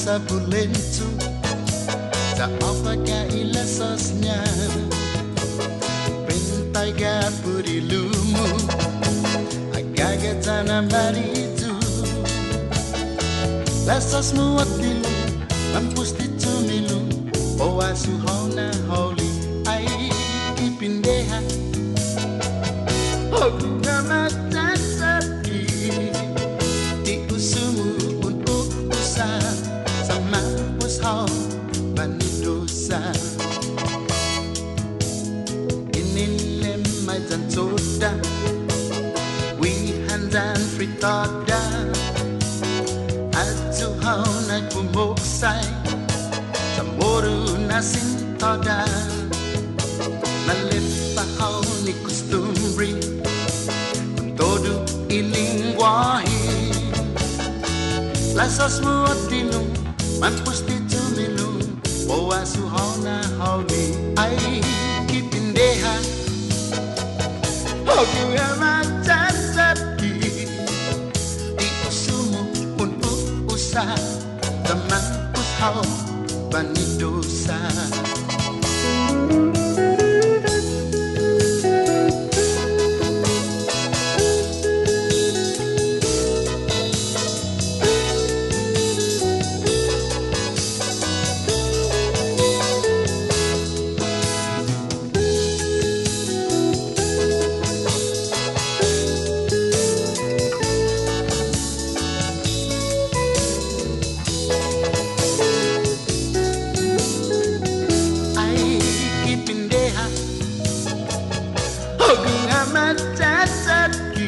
sa bulentu sa opaka ilasosnya pentai gapuri lumu agaga tanam baritu lasos muat dilu mampus ditumilu oa suhona holy ai kipindeha ogunga matasaki di usumu untuk usa sama ushau bani dosa inilem mai zantoda wi handan fritada atu hau na kumoksai Moru nasin tada Malepa hau ni costumbri Con todo y linguaje Lasas muatinum Mampus ditumilum Boa suhona hauli Ai kipindeha Hogu yamatazaki Di usumu untuk usah Teman ushau bani dosa Matasaki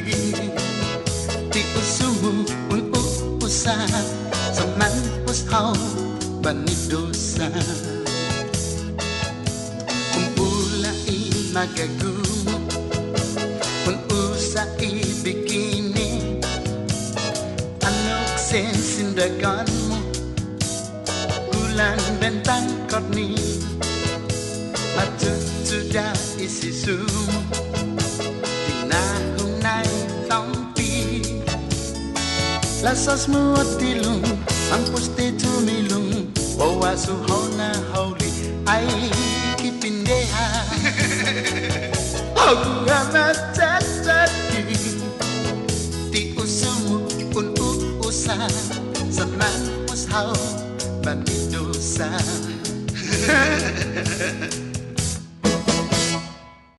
di usumu untuk usaha seman ushau bani dosa kumpulai magagumu pun usai bikini anok sensindaganmu bulan bentang korni matut sudah isi sumu Lasas muatilum, mampus ditumilum Boa suhona hauli, ai kipindeha Hogu amatasaki Di usumu un usah Seman ushau bani dosa